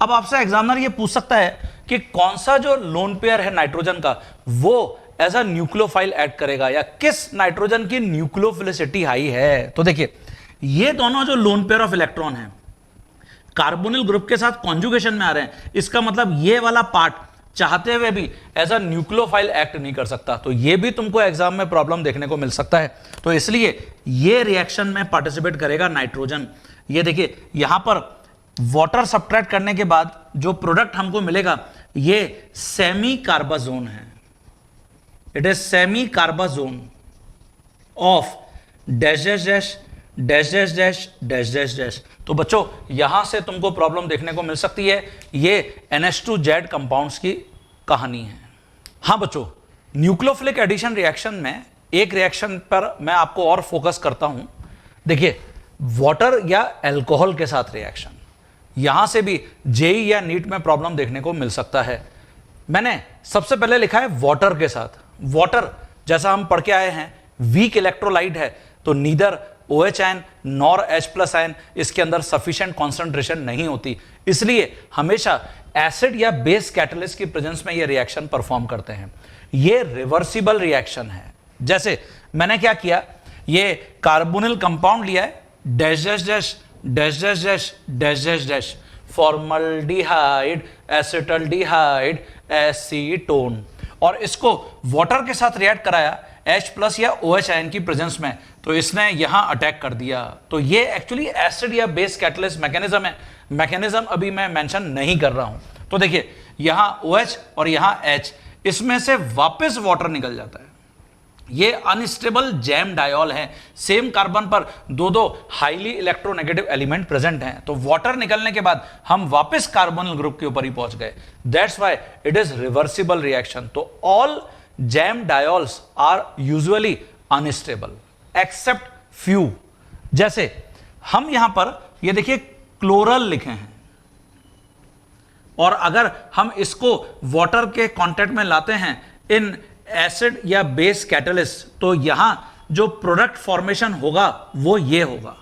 अब आपसे एग्जामिनर ये पूछ सकता है कि कौन सा जो लोन पेयर है नाइट्रोजन का वो एज अ न्यूक्लियोफाइल एक्ट करेगा या किस नाइट्रोजन की न्यूक्लियोफिलिसिटी हाई है। तो देखिए ये दोनों जो लोन पेयर ऑफ इलेक्ट्रॉन है कार्बोनिल ग्रुप के साथ कॉन्जुगेशन में आ रहे हैं, इसका मतलब ये वाला पार्ट चाहते हुए भी एज अ न्यूक्लियोफाइल एक्ट नहीं कर सकता। तो ये भी तुमको एग्जाम में प्रॉब्लम देखने को मिल सकता है। तो इसलिए ये रिएक्शन में पार्टिसिपेट करेगा नाइट्रोजन। ये देखिए यहां पर वाटर सब्ट्रैक्ट करने के बाद जो प्रोडक्ट हमको मिलेगा ये सेमी कार्बाजोन है, it is semicarbazone of dash dash dash dash dash dash dash dash dash. तो बच्चों यहां से तुमको प्रॉब्लम देखने को मिल सकती है। ये NH2Z कंपाउंड्स की कहानी है। हां बच्चों, न्यूक्लियोफिलिक एडिशन रिएक्शन में एक रिएक्शन पर मैं आपको और फोकस करता हूं। देखिए वाटर या अल्कोहल के साथ रिएक्शन, यहां से भी जेई या नीट में प्रॉब्लम देखने को मिल सकता है। मैंने सबसे पहले लिखा है वाटर के साथ। वाटर जैसा हम पढ़ के आए हैं वीक इलेक्ट्रोलाइट है, तो neither OH ion nor H+ ion इसके अंदर सफिशिएंट कॉन्सेंट्रेशन नहीं होती, इसलिए हमेशा एसिड या बेस कैटलिस्ट की प्रेजेंस में ये रिएक्शन परफॉर्म करते हैं। ये रिवर्सिबल रिएक्शन है। जैसे मैंने क्या किया, ये कार्बोनिल कंपाउंड लिया है dash dash dash dash dash dash dash dash dash formaldehyde acetaldehyde acetone, और इसको वाटर के साथ रिएक्ट कराया H+ या OH आयन की प्रेजेंस में, तो इसने यहां अटैक कर दिया। तो ये एक्चुअली एसिड या बेस कैटलिस्ट मैकेनिज्म है। मैकेनिज्म अभी मैं मेंशन नहीं कर रहा हूं। तो देखिए यहां OH और यहां H, इसमें से वापस वाटर निकल जाता है। ये अनस्टेबल जैम डायोल है, सेम कार्बन पर दो हाईली इलेक्ट्रोनेगेटिव एलिमेंट प्रेजेंट हैं। तो वाटर निकलने के बाद हम वापस कार्बोनिल ग्रुप के ऊपर ही पहुंच गए। That's why it is reversible reaction. तो all gem diols are usually unstable except few. जैसे हम यहां पर ये देखिए क्लोरल लिखे हैं, और अगर हम इसको वाटर के कांटेक्ट में लाते हैं इन एसिड या बेस कैटलिस्ट, तो यहां जो प्रोडक्ट फॉर्मेशन होगा वो ये होगा।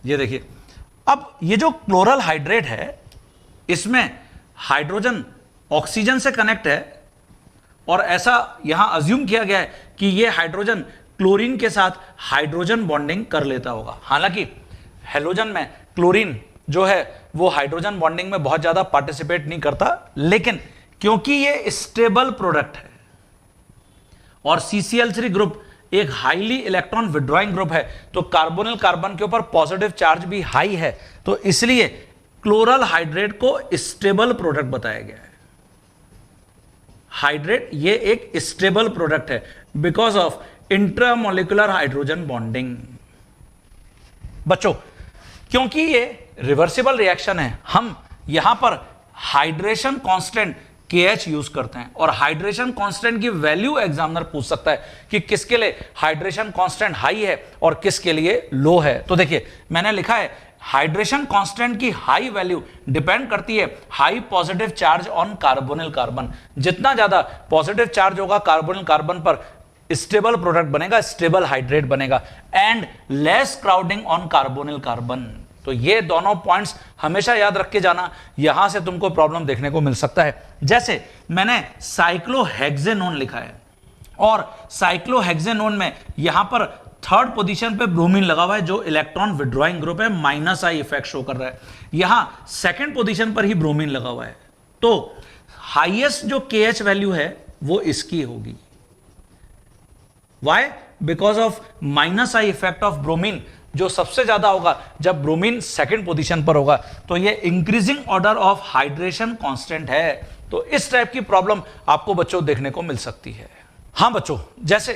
ये देखिए, अब ये जो क्लोरल हाइड्रेट है इसमें हाइड्रोजन ऑक्सीजन से कनेक्ट है और ऐसा यहां अज्यूम किया गया है कि ये हाइड्रोजन क्लोरीन के साथ हाइड्रोजन बॉन्डिंग कर लेता होगा। हालांकि हेलोजन में क्लोरीन जो है वो हाइड्रोजन बॉन्डिंग में बहुत ज्यादा पार्टिसिपेट नहीं करता, लेकिन क्योंकि ये स्टेबल प्रोडक्ट है और CCl3 ग्रुप एक हाईली इलेक्ट्रॉन विड्रॉइंग ग्रुप है, तो कार्बोनिल कार्बन के ऊपर पॉजिटिव चार्ज भी हाई है, तो इसलिए क्लोरल हाइड्रेट को स्टेबल प्रोडक्ट बताया गया है। हाइड्रेट ये एक स्टेबल प्रोडक्ट है because of intramolecular hydrogen bonding. बच्चों, क्योंकि ये रिवर्सिबल रिएक्शन है, हम यहां पर हाइड्रेशन कांस्टेंट KH यूज करते हैं और हाइड्रेशन कांस्टेंट की वैल्यू एग्जामिनर पूछ सकता है कि किसके लिए हाइड्रेशन कांस्टेंट हाई है और किसके लिए लो है। तो देखिए, मैंने लिखा है हाइड्रेशन कांस्टेंट की हाई वैल्यू डिपेंड करती है high positive charge on carbonyl carbon. जितना ज्यादा पॉजिटिव चार्ज होगा कार्बोनिल कार्बन पर, स्टेबल प्रोडक्ट बनेगा, स्टेबल हाइड्रेट बनेगा, and less crowding on carbonyl carbon. तो ये दोनों पॉइंट्स हमेशा याद रख के जाना, यहां से तुमको प्रॉब्लम देखने को मिल सकता है। जैसे मैंने साइक्लोहेक्सेनोन लिखा है और साइक्लोहेक्सेनोन में यहां पर थर्ड पोजीशन पे ब्रोमीन लगा हुआ है जो इलेक्ट्रॉन विड्रॉइंग ग्रुप है, -I इफेक्ट शो कर रहा है। यहां सेकंड पोजीशन पर ही ब्रोमीन लगा हुआ है, तो हाईएस्ट जो KH वैल्यू है वो इसकी होगी। Why? Because of -I effect of bromine जो सबसे ज्यादा होगा जब ब्रोमीन सेकंड पोजीशन पर होगा, तो ये increasing order of hydration constant है। तो इस टाइप की प्रॉब्लम आपको बच्चों देखने को मिल सकती है। हां बच्चों, जैसे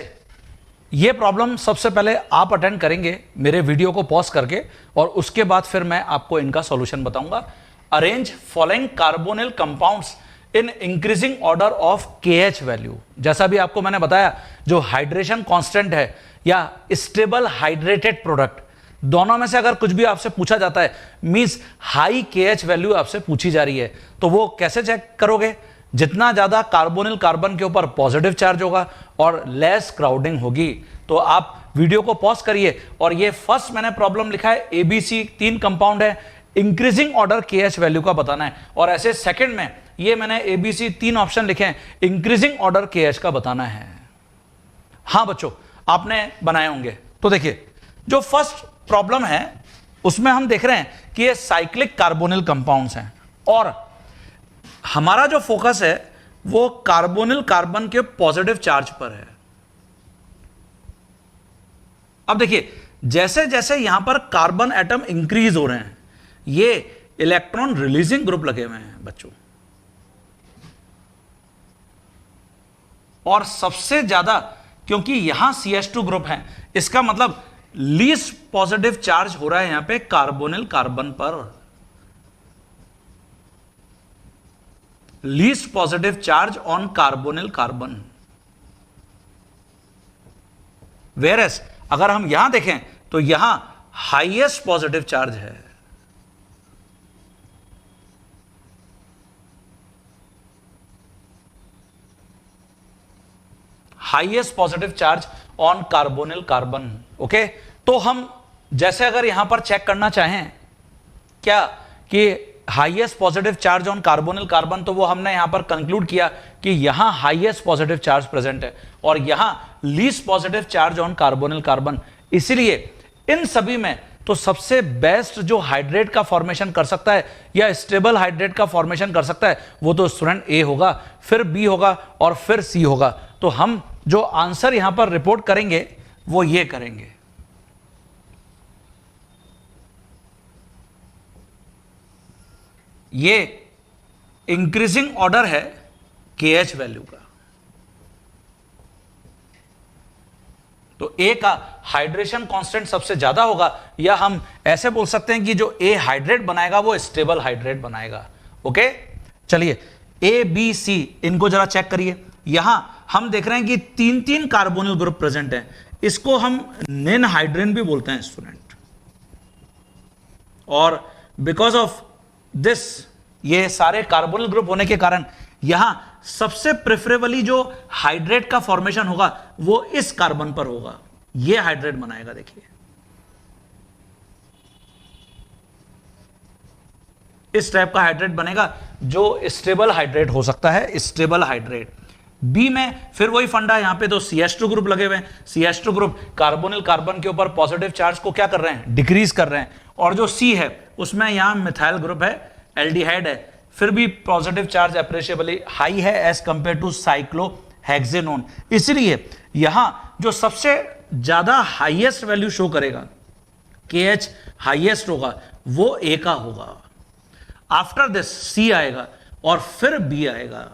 ये प्रॉब्लम सबसे पहले आप अटेंड करेंगे मेरे वीडियो को पॉज करके और उसके बाद फिर मैं आपको इनका सॉल्यूशन बताऊंगा। Arrange following carbonyl compounds in increasing order of KH value. जैसा भी आपको मैंने बताया, जो हाइड्रेशन कांस्टेंट है या स्टेबल हाइड्रेटेड प्रोडक्ट, दोनों में से अगर कुछ भी आपसे पूछा जाता है, मींस हाई KH वैल्यू आपसे पूछी जा रही है, तो वो कैसे चेक करोगे? जितना ज्यादा कार्बोनिल कार्बन के ऊपर पॉजिटिव चार्ज होगा और लेस क्राउडिंग होगी। तो आप वीडियो को पॉज करिए और ये फर्स्ट मैंने प्रॉब्लम लिखा है, ABC 3 कंपाउंड है, इंक्रीजिंग ऑर्डर KH वैल्यू का बताना है, और ऐसे सेकंड में ये मैंने ABC 3 ऑप्शन लिखे हैं, इंक्रीजिंग ऑर्डर KH का बताना है। हां बच्चों, आपने बनाए होंगे। तो देखिए, जो फर्स्ट प्रॉब्लम है उसमें हम देख रहे हैं कि ये साइक्लिक कार्बोनिल कंपाउंड्स हैं और हमारा जो फोकस है वो कार्बोनिल कार्बन के पॉजिटिव चार्ज पर है। अब देखिए, जैसे जैसे यहां पर कार्बन एटम इंक्रीज हो रहे हैं, ये इलेक्ट्रॉन रिलीजिंग ग्रुप लगे हुए हैं बच्चों, और सबसे ज्यादा क्योंकि यहां CH2 ग्रुप है, इसका मतलब लीस्ट पॉजिटिव चार्ज हो रहा है यहां पे कार्बोनिल कार्बन पर। Least positive charge on carbonyl carbon. Whereas अगर हम यहां देखें तो यहां हाईएस्ट पॉजिटिव चार्ज है। Highest positive charge on carbonyl carbon. Okay, तो हम जैसे अगर यहां पर चेक करना चाहें क्या कि highest positive charge on carbonyl carbon, तो वो हमने यहां पर कंक्लूड किया कि यहां हाईएस्ट पॉजिटिव चार्ज प्रेजेंट है और यहां least positive charge on carbonyl carbon. इसलिए इन सभी में तो सबसे बेस्ट जो हाइड्रेट का फॉर्मेशन कर सकता है या स्टेबल हाइड्रेट का फॉर्मेशन कर सकता है वो तो स्टूडेंट A होगा, फिर B होगा और फिर C होगा। तो हम जो आंसर यहां पर रिपोर्ट करेंगे वो ये करेंगे। ये इंक्रीजिंग ऑर्डर है KH वैल्यू का, तो A का हाइड्रेशन कांस्टेंट सबसे ज्यादा होगा, या हम ऐसे बोल सकते हैं कि जो A हाइड्रेट बनाएगा वो स्टेबल हाइड्रेट बनाएगा। ओके, चलिए A B C इनको जरा चेक करिए। यहां हम देख रहे हैं कि 3 कार्बोनिल ग्रुप प्रेजेंट है, इसको हम निन हाइड्रेन भी बोलते हैं स्टूडेंट। और बिकॉज ऑफ दिस, ये सारे कार्बोनिल ग्रुप होने के कारण यहां सबसे प्रेफरेबली जो हाइड्रेट का फॉर्मेशन होगा वो इस कार्बन पर होगा, ये हाइड्रेट बनाएगा। देखिए इस टाइप का हाइड्रेट बनेगा जो स्टेबल हाइड्रेट हो सकता है, स्टेबल हाइड्रेट। बी में फिर वही फंडा, यहां पे तो CH2 ग्रुप लगे हुए हैं। CH2 ग्रुप कार्बोनिल कार्बन के ऊपर पॉजिटिव चार्ज को क्या कर रहे हैं, डिक्रीज कर रहे हैं। और जो C है उसमें यहां मिथाइल ग्रुप है, एल्डिहाइड है, फिर भी पॉजिटिव चार्ज अप्रिशिएबली हाई है एज कंपेयर टू साइक्लोहेक्सेनोन। इसलिए यहां जो सबसे ज्यादा हाईएस्ट वैल्यू शो करेगा, KH हाईएस्ट होगा, वो A का होगा। आफ्टर दिस C आएगा और फिर B आएगा,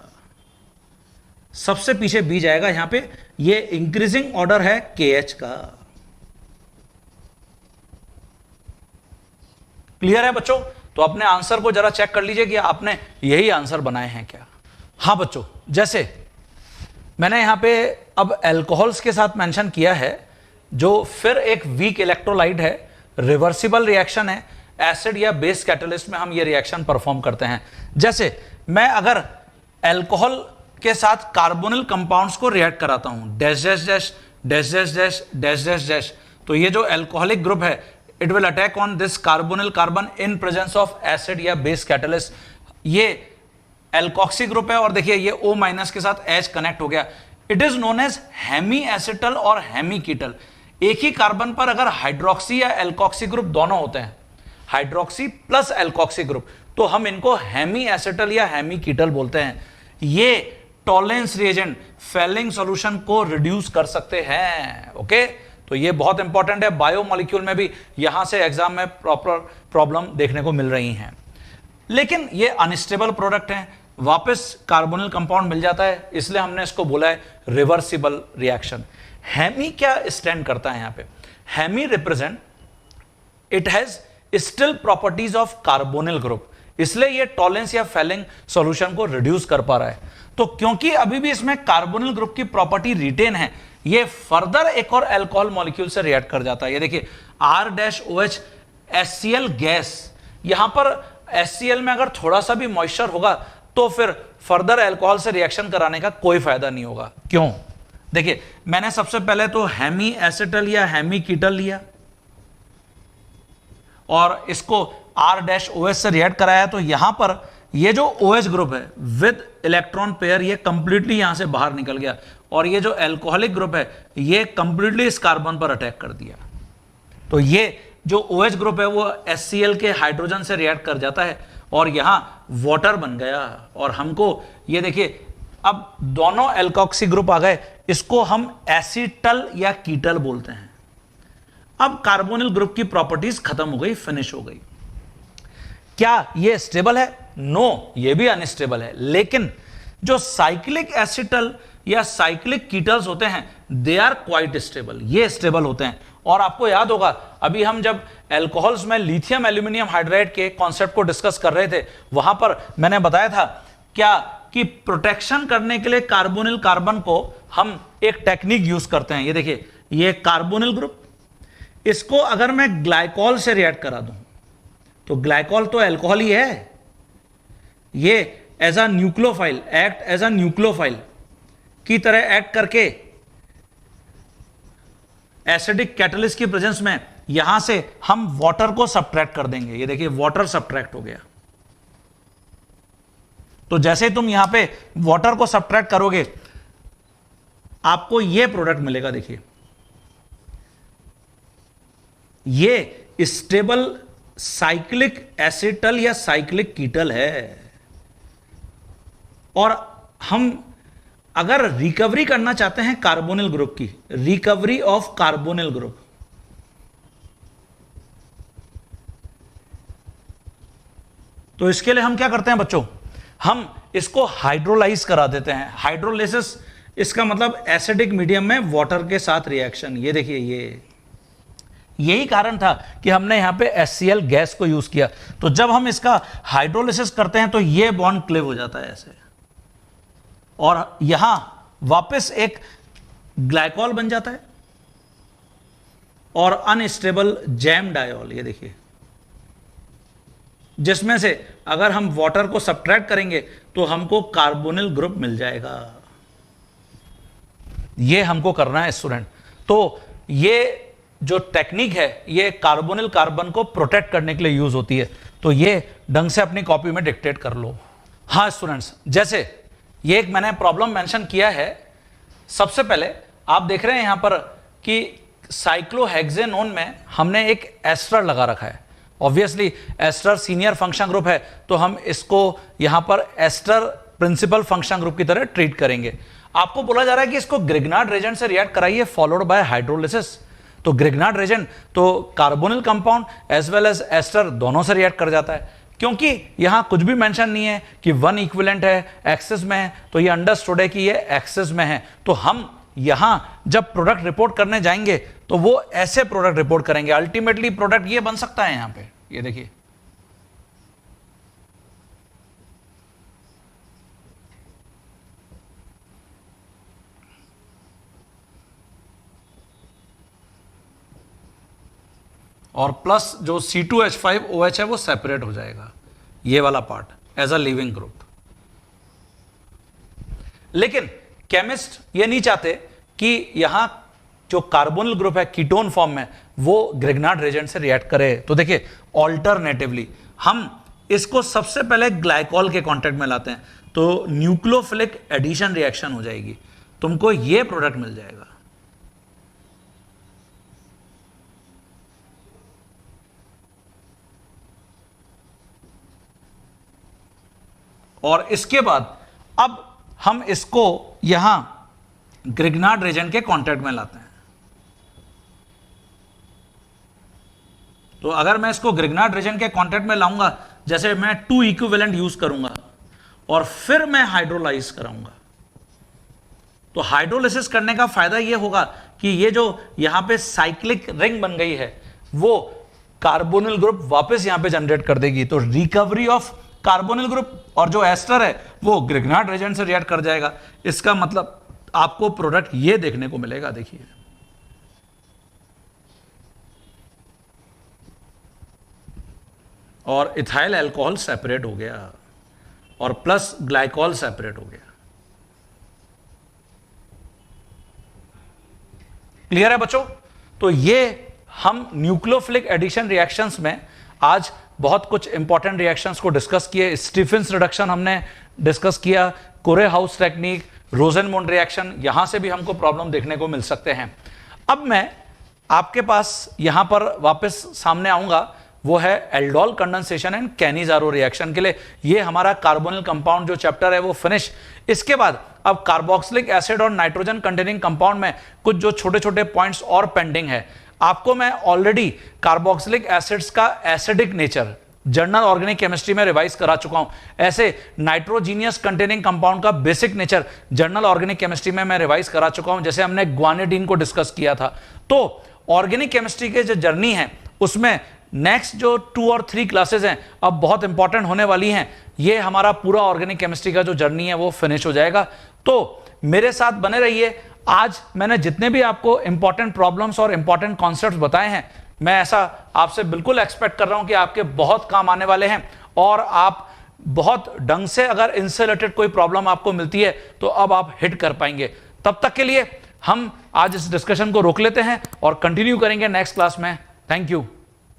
सबसे पीछे B जाएगा। यहां पे ये इंक्रीजिंग ऑर्डर है KH का। क्लियर है बच्चों? तो अपने आंसर को जरा चेक कर लीजिए कि आपने यही आंसर बनाए हैं क्या। हां बच्चों, जैसे मैंने यहां पे अब अल्कोहल्स के साथ मेंशन किया है, जो फिर एक वीक इलेक्ट्रोलाइट है, रिवर्सिबल रिएक्शन है, एसिड या बेस कैटलिस्ट में हम ये रिएक्शन परफॉर्म करते हैं। जैसे मैं अगर अल्कोहल के साथ कार्बोनिल कंपाउंड्स को रिएक्ट कराता हूं, dash dash dash dash dash dash dash dash dash, तो ये जो अल्कोहलिक ग्रुप है it will attack on this carbonyl carbon in presence of acid या बेस कैटलिस्ट। ये एल्कोक्सी ग्रुप है और देखिए ये O- के साथ H कनेक्ट हो गया। It is known as hemiacetal और हेमी कीटल। एक ही कार्बन पर अगर हाइड्रोक्सी या एल्कोक्सी ग्रुप दोनों होते हैं, हाइड्रोक्सी प्लस एल्कोक्सी ग्रुप, तो हम इनको हेमी एसिटल या हेमी कीटल बोलते हैं। ये टॉलेंस रिएजेंट फेलिंग सॉल्यूशन को रिड्यूस कर सकते हैं। ओके, तो ये बहुत इंपॉर्टेंट है। बायोमोलिक्यूल में भी यहां से एग्जाम में प्रॉपर प्रॉब्लम देखने को मिल रही हैं। लेकिन ये अनस्टेबल प्रोडक्ट हैं, वापस कार्बोनिल कंपाउंड मिल जाता है, इसलिए हमने इसको बोला है रिवर्सिबल रिएक्शन। हेमी क्या स्टैंड करता है यहां पे? Hemi represent it has still properties of carbonyl group, इसलिए ये टॉलेंस या फेलिंग सॉल्यूशन को रिड्यूस कर पा रहा है। तो क्योंकि अभी भी इसमें कार्बोनिल ग्रुप की प्रॉपर्टी रिटेन है, ये फर्दर एक और अल्कोहल मॉलिक्यूल से रिएक्ट कर जाता है। ये देखिए R-OH HCl गैस, यहां पर HCl में अगर थोड़ा सा भी मॉइस्चर होगा तो फिर फर्दर अल्कोहल से रिएक्शन कराने का कोई फायदा नहीं होगा। क्यों? देखिए मैंने सबसे पहले तो हेमी एसिटल या हेमी कीटल लिया और इसको R-OH से रिएक्ट कराया, तो यहां पर ये जो OH ग्रुप है विद इलेक्ट्रॉन पेयर, ये कंप्लीटली यहां से बाहर निकल गया और ये जो अल्कोहलिक ग्रुप है ये कंप्लीटली इस कार्बन पर अटैक कर दिया। तो ये जो OH ग्रुप है वो HCl के हाइड्रोजन से रिएक्ट कर जाता है और यहां वाटर बन गया। और हमको ये देखिए अब दोनों एल्कोक्सी ग्रुप आ गए, इसको हम एसिटल या कीटल बोलते हैं। अब कार्बोनिल ग्रुप की प्रॉपर्टीज खत्म हो गई, फिनिश हो गई। क्या ये स्टेबल है? नो, ये भी अनस्टेबल है। लेकिन जो साइक्लिक एसिटल या साइक्लिक कीटल्स होते हैं दे आर क्वाइट स्टेबल, ये स्टेबल होते हैं। और आपको याद होगा अभी हम जब अल्कोहल्स में लिथियम एल्यूमिनियम हाइड्राइड के कॉन्सेप्ट को डिस्कस कर रहे थे, वहां पर मैंने बताया था क्या कि प्रोटेक्शन करने के लिए कार्बोनिल कार्बन को हम एक टेक्निक यूज करते हैं। ये देखिए ये कार्बोनिल ग्रुप, इसको अगर मैं ग्लाइकॉल से रिएक्ट करा दूं, तो ग्लाइकॉल तो अल्कोहल ही है, ये as a nucleophile act as a nucleophile की तरह एक्ट करके एसिडिक कैटलिस्ट की प्रेजेंस में यहां से हम वाटर को सब्ट्रैक्ट कर देंगे। ये देखिए वाटर सब्ट्रैक्ट हो गया। तो जैसे तुम यहां पे वाटर को सब्ट्रैक्ट करोगे आपको ये प्रोडक्ट मिलेगा। देखिए ये स्टेबल साइक्लिक एसिटल या साइक्लिक कीटल है। और हम अगर रिकवरी करना चाहते हैं कार्बोनिल ग्रुप की, रिकवरी ऑफ कार्बोनिल ग्रुप, तो इसके लिए हम क्या करते हैं बच्चों, हम इसको हाइड्रोलाइज करा देते हैं। हाइड्रोलाइसिस इसका मतलब एसिडिक मीडियम में वाटर के साथ रिएक्शन। ये देखिए यही कारण था कि हमने यहां पे HCl गैस को यूज किया। तो जब हम इसका हाइड्रोलाइसिस करते हैं तो ये बॉन्ड क्लेव हो जाता है ऐसे, और यहां वापस एक ग्लाइकॉल बन जाता है और अनस्टेबल जैम डायोल, ये देखिए, जिसमें से अगर हम वाटर को सब्ट्रैक्ट करेंगे तो हमको कार्बोनिल ग्रुप मिल जाएगा। ये हमको करना है स्टूडेंट। तो ये जो टेक्निक है ये कार्बोनिल कार्बन को प्रोटेक्ट करने के लिए यूज होती है। तो ये ढंग से अपनी कॉपी में डिक्टेट कर लो। हाँ स्टूडेंट्स, जैसे ये एक मैंने प्रॉब्लम मेंशन किया है। सबसे पहले आप देख रहे हैं यहां पर कि साइक्लोहेक्सेनोन में हमने एक एस्टर लगा रखा है। Obviously ester senior function group है, तो हम इसको यहां पर एस्टर प्रिंसिपल फंक्शन ग्रुप की तरह ट्रीट करेंगे। आपको बोला जा रहा है कि इसको ग्रिग्नार्ड रेजेंट से रिएक्ट कराइए फॉलोड बाय हाइड्रोलिसिस। तो ग्रिग्नार्ड रेजेंट तो carbonyl compound as well as ester दोनों से रिएक्ट कर जाता है। क्योंकि यहां कुछ भी मेंशन नहीं है कि वन इक्विवेलेंट है, एक्सेस में है, तो ये अंडरस्टूड है कि ये एक्सेस में है। तो हम यहां जब प्रोडक्ट रिपोर्ट करने जाएंगे तो वो ऐसे प्रोडक्ट रिपोर्ट करेंगे। अल्टीमेटली प्रोडक्ट ये बन सकता है यहां पे, ये देखिए, और प्लस जो C2H5OH है वो सेपरेट हो जाएगा, ये वाला part as a leaving group. लेकिन केमिस्ट ये नहीं चाहते कि यहां जो कार्बोनिल ग्रुप है कीटोन फॉर्म में वो ग्रिग्नार्ड रेजेंट से रिएक्ट करे। तो देखिए ऑल्टरनेटिवली हम इसको सबसे पहले ग्लाइकॉल के कांटेक्ट में लाते हैं, तो न्यूक्लियोफिलिक एडिशन रिएक्शन हो जाएगी, तुमको ये प्रोडक्ट मिल जाएगा। और इसके बाद अब हम इसको यहां ग्रिग्नार्ड रेजेंट के कांटेक्ट में लाते हैं। तो अगर मैं इसको ग्रिग्नार्ड रेजेंट के कांटेक्ट में लाऊंगा, जैसे मैं 2 इक्विवेलेंट यूज करूंगा और फिर मैं हाइड्रोलाइज कराऊंगा, तो हाइड्रोलिसिस करने का फायदा यह होगा कि ये जो यहां पे साइक्लिक रिंग बन गई है वो कार्बोनिल ग्रुप वापस यहां पे जनरेट कर देगी। तो रिकवरी ऑफ कार्बोनिल ग्रुप और जो एस्टर है वो ग्रिग्नार्ड रेजेंट से रिएक्ट कर जाएगा। इसका मतलब आपको प्रोडक्ट ये देखने को मिलेगा, देखिए, और इथाइल अल्कोहल सेपरेट हो गया और प्लस ग्लाइकॉल सेपरेट हो गया। क्लियर है बच्चों? तो ये हम न्यूक्लियोफिलिक एडिशन रिएक्शंस में आज बहुत कुछ इंपॉर्टेंट रिएक्शंस को डिस्कस किए। स्टीफेंस रिडक्शन हमने डिस्कस किया, कोरे हाउस टेक्निक, रोजेनमुंड रिएक्शन, यहां से भी हमको प्रॉब्लम देखने को मिल सकते हैं। अब मैं आपके पास यहां पर वापस सामने आऊंगा, वो है aldol condensation and Cannizzaro reaction के लिए। ये हमारा कार्बोनिल कंपाउंड जो चैप्टर है वो फिनिश। इसके बाद अब कार्बोक्सिलिक एसिड और नाइट्रोजन कंटेनिंग कंपाउंड में कुछ जो छोटे छोटे पॉइंट्स और पेंडिंग है। आपको मैं ऑलरेडी कार्बोक्सिलिक एसिड्स का acidic nature journal organic chemistry में रिवाइज करा चुका हूं। ऐसे नाइट्रोजीनियस कंटेनिंग कंपाउंड का basic nature journal organic chemistry में मैं रिवाइज करा चुका हूं, जैसे हमने ग्वानिडीन को डिस्कस किया था। तो ऑर्गेनिक केमिस्ट्री के जो जर्नी है उसमें नेक्स्ट जो 2 और 3 क्लासेस हैं अब बहुत इंपॉर्टेंट होने वाली हैं। ये हमारा पूरा ऑर्गेनिक केमिस्ट्री का जो जर्नी है वो फिनिश हो जाएगा। तो मेरे साथ बने रहिए। आज मैंने जितने भी आपको इंपॉर्टेंट प्रॉब्लम्स और इंपॉर्टेंट कॉन्सेप्ट्स बताए हैं, मैं ऐसा आपसे बिल्कुल एक्सपेक्ट कर रहा हूं कि आपके बहुत काम आने वाले हैं और आप बहुत ढंग से, अगर इनसे रिलेटेड कोई प्रॉब्लम आपको मिलती है तो अब आप हिट कर पाएंगे। तब तक के लिए हम आज इस डिस्कशन को रोक लेते हैं और कंटिन्यू करेंगे नेक्स्ट क्लास में। Thank you.